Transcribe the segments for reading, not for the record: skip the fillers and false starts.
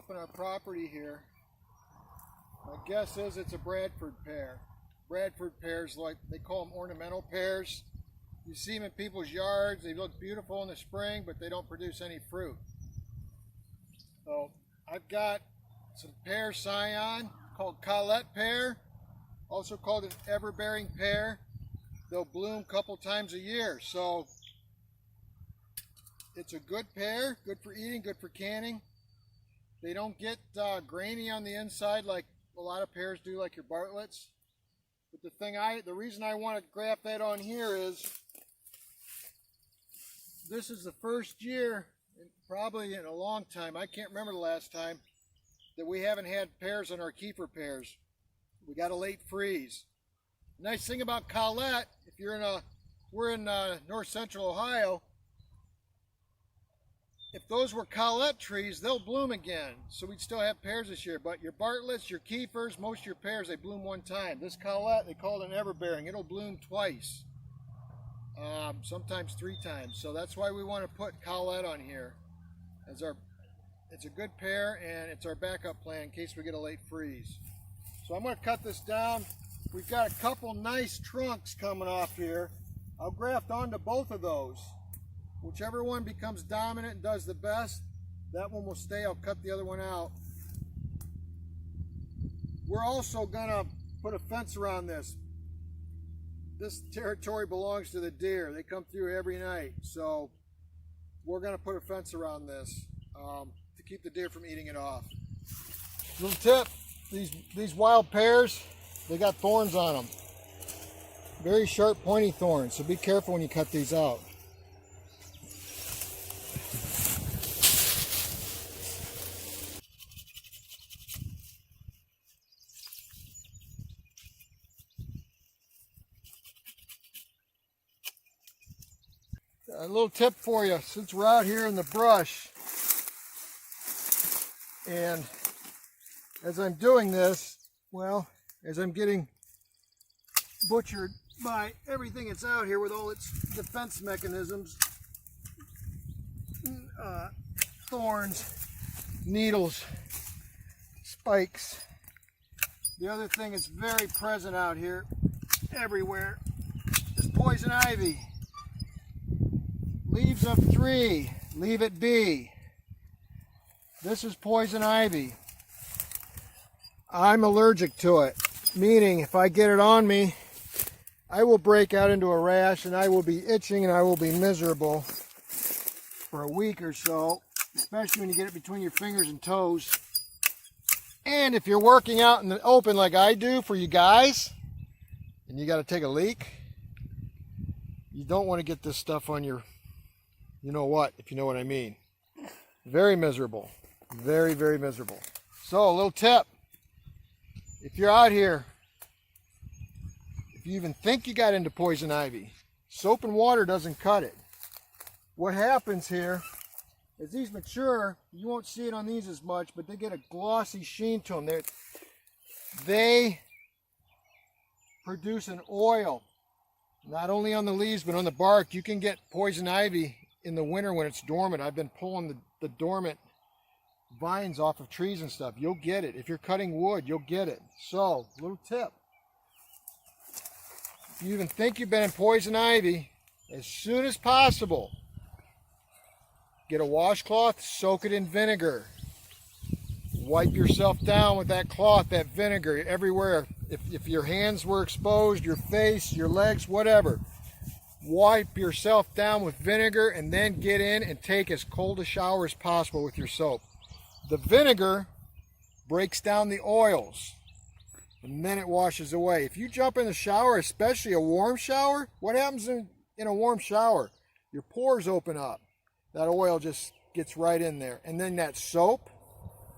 up on our property here. My guess is it's a Bradford pear. Bradford pears, like they call them ornamental pears. You see them in people's yards. They look beautiful in the spring, but they don't produce any fruit. So I've got some pear scion called Colette pear, also called an ever-bearing pear. They'll bloom a couple times a year. So it's a good pear, good for eating, good for canning. They don't get grainy on the inside like a lot of pears do, like your Bartlett's. But the reason I want to graft that on here is this is the first year, probably in a long time, I can't remember the last time, that we haven't had pears on our keeper pears. We got a late freeze. Nice thing about Colette, if you're we're in north central Ohio, if those were Colette trees, they'll bloom again. So we'd still have pears this year. But your Bartlett's, your keepers, most of your pears, they bloom one time. This Colette, they call it an everbearing. It'll bloom twice, sometimes 3 times. So that's why we want to put Colette on here. It's a good pear, and it's our backup plan in case we get a late freeze. So I'm going to cut this down. We've got a couple nice trunks coming off here. I'll graft onto both of those. Whichever one becomes dominant and does the best, that one will stay. I'll cut the other one out. We're also gonna put a fence around this. This territory belongs to the deer. They come through every night. So we're gonna put a fence around this to keep the deer from eating it off. Little tip, these wild pears, they got thorns on them. Very sharp, pointy thorns, so be careful when you cut these out. A little tip for you, since we're out here in the brush, and as I'm doing this, well, as I'm getting butchered by everything that's out here with all its defense mechanisms, thorns, needles, spikes. The other thing that's very present out here, everywhere, is poison ivy. Leaves of 3, leave it be. This is poison ivy. I'm allergic to it, meaning if I get it on me, I will break out into a rash and I will be itching and I will be miserable for a week or so, especially when you get it between your fingers and toes. And if you're working out in the open like I do for you guys, and you got to take a leak, you don't want to get this stuff on your, you know what, if you know what I mean. Very miserable. Very, very miserable. So, a little tip. If you're out here, if you even think you got into poison ivy, soap and water doesn't cut it. What happens here, as these mature, you won't see it on these as much, but they get a glossy sheen to them. They produce an oil, not only on the leaves, but on the bark. You can get poison ivy in the winter when it's dormant. I've been pulling the dormant vines off of trees and stuff. You'll get it. If you're cutting wood, you'll get it. So, little tip. If you even think you've been in poison ivy, as soon as possible, get a washcloth, soak it in vinegar. Wipe yourself down with that cloth, that vinegar, everywhere. If your hands were exposed, your face, your legs, whatever. Wipe yourself down with vinegar and then get in and take as cold a shower as possible with your soap. The vinegar breaks down the oils and then it washes away. If you jump in the shower, especially a warm shower, what happens in a warm shower? Your pores open up. That oil just gets right in there. And then that soap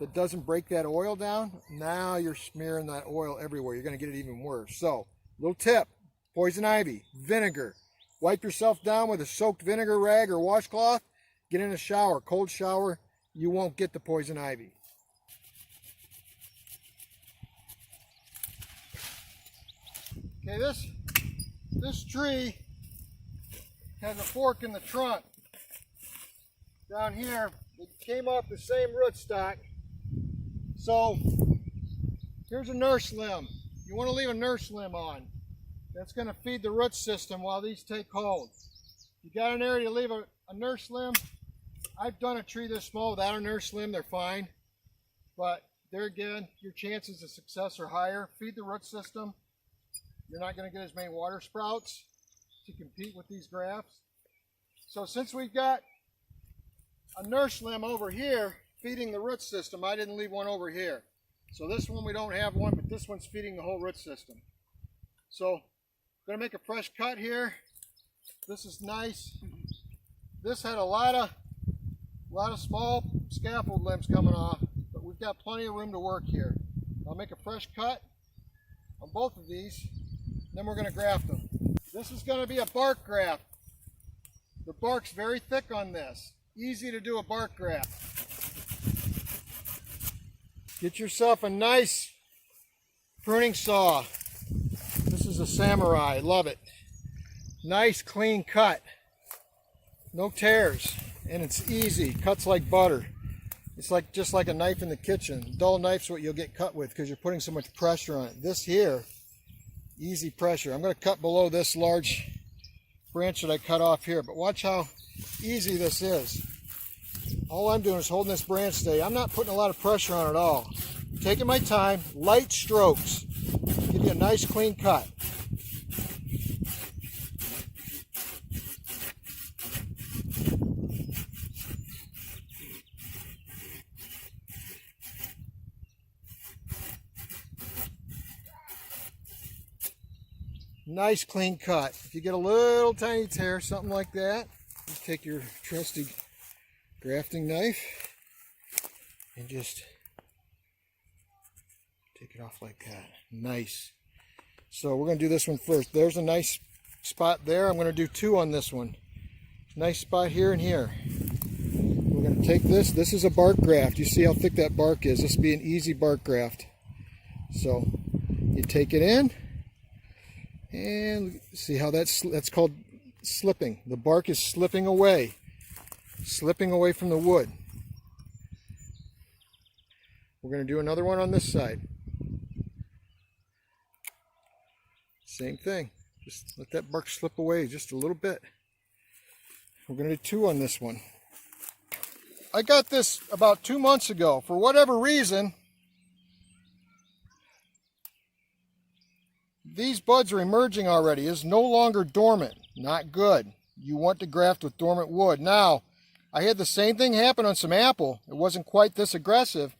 that doesn't break that oil down, now you're smearing that oil everywhere. You're going to get it even worse. So, little tip, poison ivy, vinegar. Wipe yourself down with a soaked vinegar rag or washcloth. Get in a shower, cold shower. You won't get the poison ivy. Okay, this tree has a fork in the trunk. Down here, it came off the same rootstock. So here's a nurse limb. You want to leave a nurse limb on. That's going to feed the root system while these take hold. You got an area to leave a nurse limb. I've done a tree this small without a nurse limb. They're fine. But there again, your chances of success are higher. Feed the root system. You're not going to get as many water sprouts to compete with these grafts. So since we've got a nurse limb over here feeding the root system, I didn't leave one over here. So this one we don't have one, but this one's feeding the whole root system. So I'm going to make a fresh cut here. This is nice. This had a lot of small scaffold limbs coming off, but we've got plenty of room to work here. I'll make a fresh cut on both of these, then we're going to graft them. This is going to be a bark graft. The bark's very thick on this. Easy to do a bark graft. Get yourself a nice pruning saw. This is a Samurai, love it. Nice clean cut. No tears, and it's easy, cuts like butter. It's like just like a knife in the kitchen. Dull knife's what you'll get cut with because you're putting so much pressure on it. This here, easy pressure. I'm going to cut below this large branch that I cut off here, but watch how easy this is. All I'm doing is holding this branch steady. I'm not putting a lot of pressure on it at all. Taking my time, light strokes, give you a nice clean cut. Nice clean cut. If you get a little tiny tear, something like that, you take your trusty grafting knife and just take it off like that. Nice. So we're going to do this one first. There's a nice spot there. I'm going to do two on this one. Nice spot here and here. We're going to take this. This is a bark graft. You see how thick that bark is. This will be an easy bark graft. So you take it in. And see how that's called slipping. The bark is slipping away from the wood. We're going to do another one on this side. Same thing. Just let that bark slip away just a little bit. We're going to do two on this one. I got this about 2 months ago. For whatever reason, these buds are emerging already. It's no longer dormant. Not good. You want to graft with dormant wood. Now, I had the same thing happen on some apple. It wasn't quite this aggressive,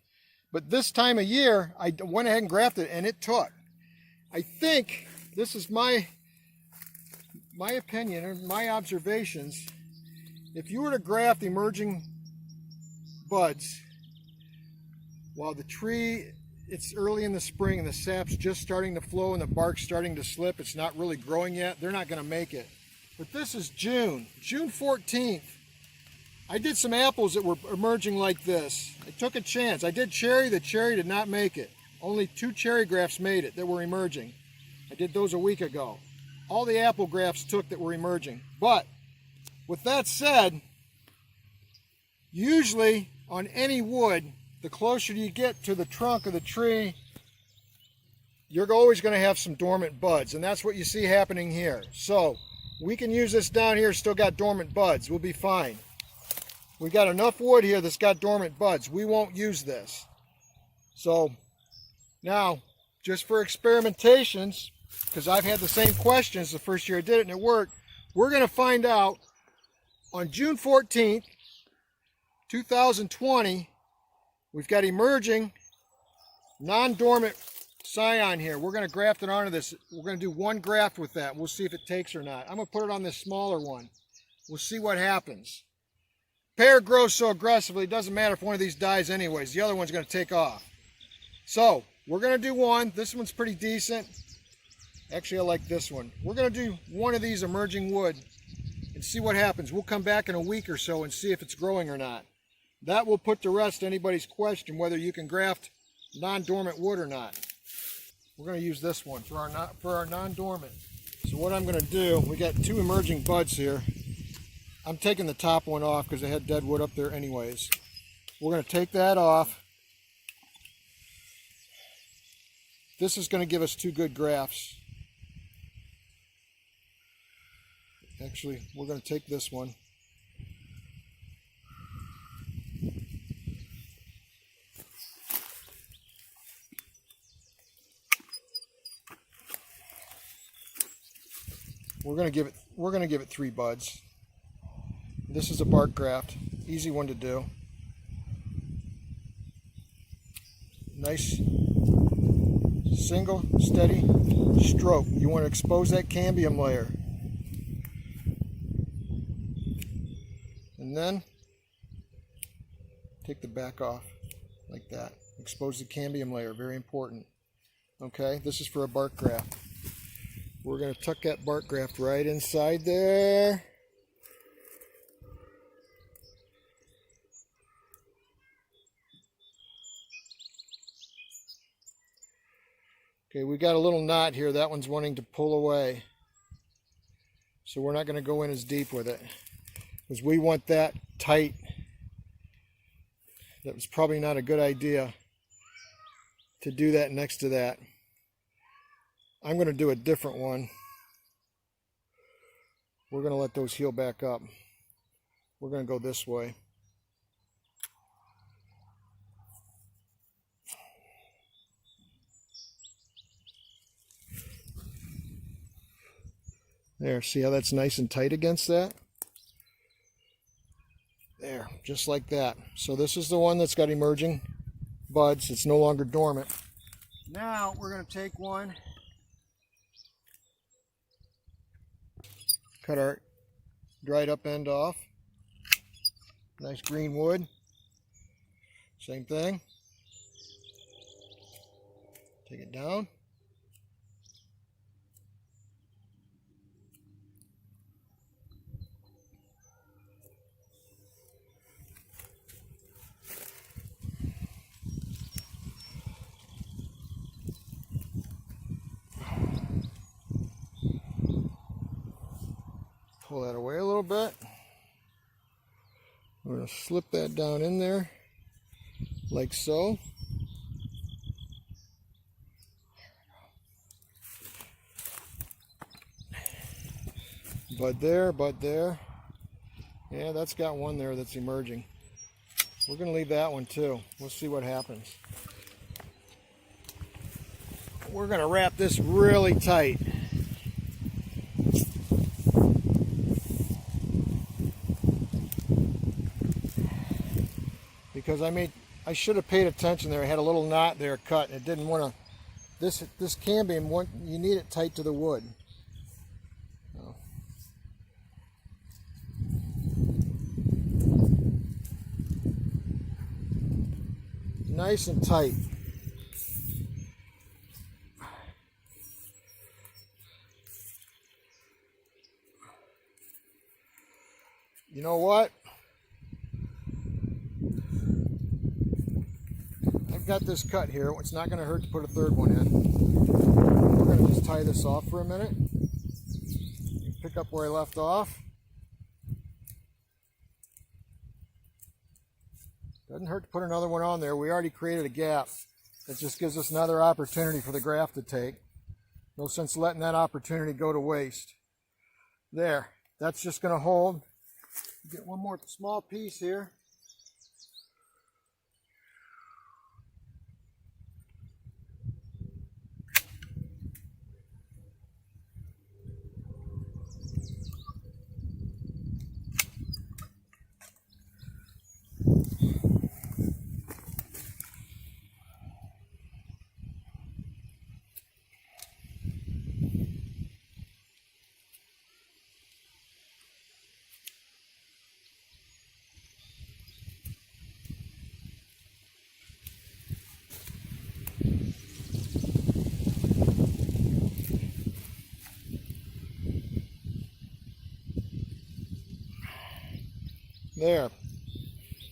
but this time of year, I went ahead and grafted and it took. I think, this is my opinion or my observations, if you were to graft emerging buds while the tree, it's early in the spring and the sap's just starting to flow and the bark's starting to slip, it's not really growing yet, they're not going to make it. But this is June 14th. I did some apples that were emerging like this. I took a chance. I did cherry. The cherry did not make it. Only 2 cherry grafts made it that were emerging. I did those a week ago. All the apple grafts took that were emerging. But with that said, usually on any wood, the closer you get to the trunk of the tree, you're always going to have some dormant buds, and that's what you see happening here. So we can use this down here, still got dormant buds. We'll be fine. We got enough wood here that's got dormant buds. We won't use this. So now, just for experimentations, because I've had the same questions the first year I did it and it worked, we're going to find out on June 14th, 2020, we've got emerging non-dormant scion here. We're going to graft it onto this. We're going to do one graft with that. We'll see if it takes or not. I'm going to put it on this smaller one. We'll see what happens. Pear grows so aggressively, it doesn't matter if one of these dies anyways. The other one's going to take off. So, we're going to do one. This one's pretty decent. Actually, I like this one. We're going to do one of these emerging wood and see what happens. We'll come back in a week or so and see if it's growing or not. That will put to rest anybody's question whether you can graft non-dormant wood or not. We're going to use this one for our non-dormant. So what I'm going to do, we got 2 emerging buds here. I'm taking the top one off because I had dead wood up there anyways. We're going to take that off. this is going to give us two good grafts. Actually, we're going to take this one. We're going to give it 3 buds. This is a bark graft, easy one to do. Nice single steady stroke. You want to expose that cambium layer. And then take the back off like that. Expose the cambium layer, very important. Okay, this is for a bark graft. We're going to tuck that bark graft right inside there. Okay, we got a little knot here. That one's wanting to pull away. So we're not going to go in as deep with it, because we want that tight. That was probably not a good idea to do that next to that. I'm going to do a different one. We're going to let those heal back up. We're going to go this way. There, see how that's nice and tight against that? There, just like that. So this is the one that's got emerging buds. It's no longer dormant. Now we're going to take one, cut our dried up end off. Nice green wood. Same thing. Take it down. Pull that away a little bit. We're going to slip that down in there like so. Bud there, bud there. Yeah, that's got one there that's emerging. We're going to leave that one too. We'll see what happens. We're going to wrap this really tight. Because I should have paid attention there. I had a little knot there cut, and it didn't want to. This cambium, you need it tight to the wood. So. Nice and tight. You know what? I've got this cut here. It's not going to hurt to put a third one in. We're going to just tie this off for a minute. Pick up where I left off. Doesn't hurt to put another one on there. We already created a gap. It just gives us another opportunity for the graft to take. No sense letting that opportunity go to waste. There. That's just going to hold. Get one more small piece here. There.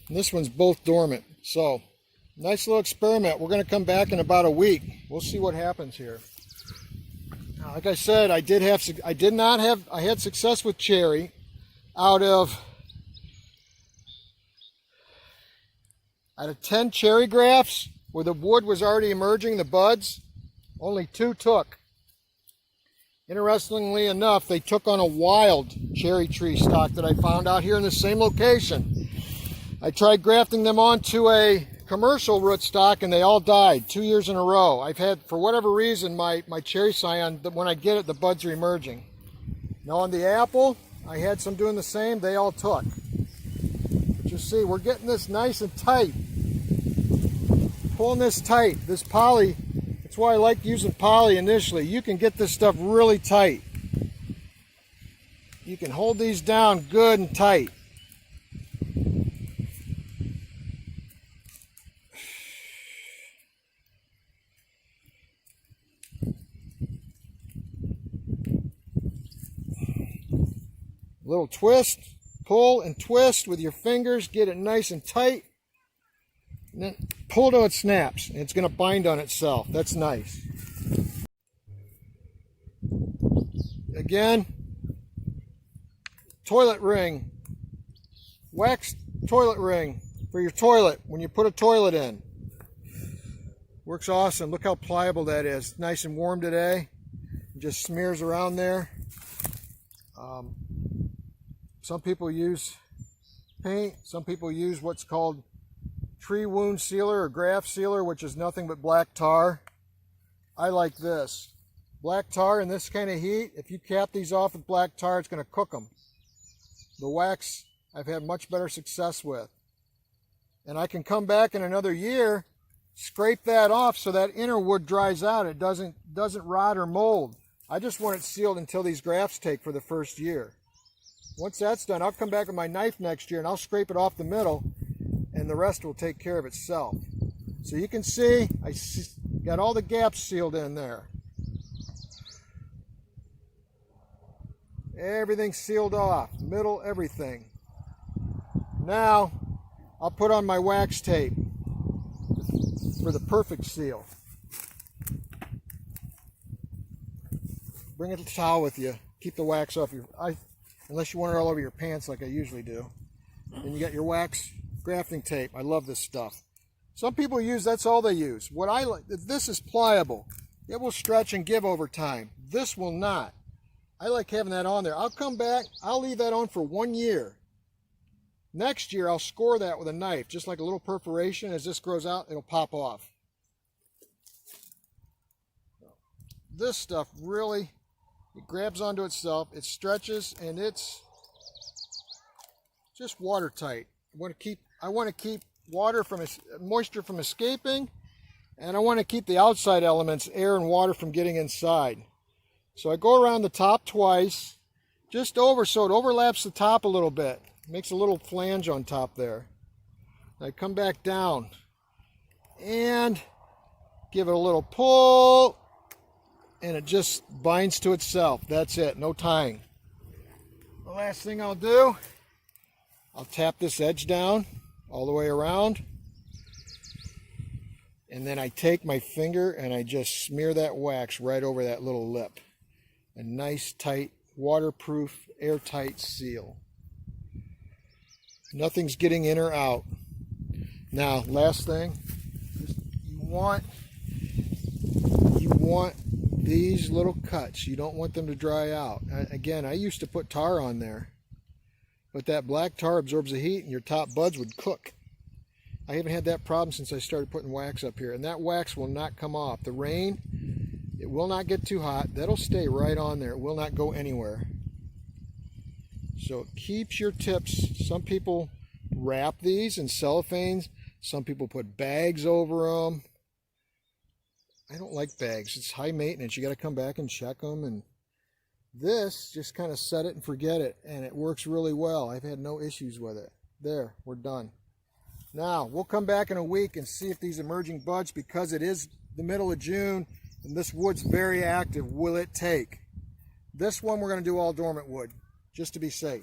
And this one's both dormant. So, nice little experiment. We're going to come back in about a week. We'll see what happens here. Now, like I said, I had success with cherry. Out of 10 cherry grafts where the wood was already emerging, the buds, Only 2 took. Interestingly enough, they took on a wild cherry tree stock that I found out here in the same location. I tried grafting them onto a commercial rootstock and they all died 2 years in a row. I've had, for whatever reason, my cherry scion, when I get it, the buds are emerging. Now on the apple, I had some doing the same, they all took. But you see, we're getting this nice and tight. Pulling this tight, this poly, that's why I like using poly initially. You can get this stuff really tight. You can hold these down good and tight. Little twist, pull and twist with your fingers, get it nice and tight, and then pull till it snaps, and it's going to bind on itself. That's nice. Again, toilet ring, wax toilet ring for your toilet when you put a toilet in. Works awesome. Look how pliable that is. Nice and warm today. It just smears around there. Some people use paint. Some people use what's called tree wound sealer or graft sealer, which is nothing but black tar. I like this. Black tar in this kind of heat, if you cap these off with black tar, it's going to cook them. The wax I've had much better success with. And I can come back in another year, scrape that off so that inner wood dries out. It doesn't rot or mold. I just want it sealed until these grafts take for the first year. Once that's done, I'll come back with my knife next year and I'll scrape it off the middle and the rest will take care of itself. So you can see, I got all the gaps sealed in there. Everything sealed off, middle, everything. Now, I'll put on my wax tape for the perfect seal. Bring a towel with you. Keep the wax off your... unless you want it all over your pants like I usually do. Then you got your wax grafting tape. I love this stuff. Some people use, that's all they use. What I like, this is pliable. It will stretch and give over time. This will not. I like having that on there. I'll come back, I'll leave that on for 1 year. Next year, I'll score that with a knife, just like a little perforation. As this grows out, it'll pop off. This stuff really, it grabs onto itself, it stretches, and it's just watertight. I want to keep water from moisture from escaping, and I want to keep the outside elements, air and water, from getting inside. So I go around the top twice, just over so it overlaps the top a little bit. Makes a little flange on top there. I come back down and give it a little pull, and it just binds to itself. That's it, no tying. The last thing I'll do, I'll tap this edge down all the way around, and then I take my finger and I just smear that wax right over that little lip. A nice, tight, waterproof, airtight seal. Nothing's getting in or out. Now, last thing, you want these little cuts. You don't want them to dry out. Again, I used to put tar on there, but that black tar absorbs the heat and your top buds would cook. I haven't had that problem since I started putting wax up here, and that wax will not come off. The rain, it will not get too hot. That'll stay right on there. It will not go anywhere. So it keeps your tips. Some people wrap these in cellophanes. Some people put bags over them. I don't like bags. It's high maintenance. You got to come back and check them. And this, just kind of set it and forget it. And it works really well. I've had no issues with it. There, we're done. Now, we'll come back in a week and see if these emerging buds, because it is the middle of June and this wood's very active, will it take? This one we're going to do all dormant wood, just to be safe.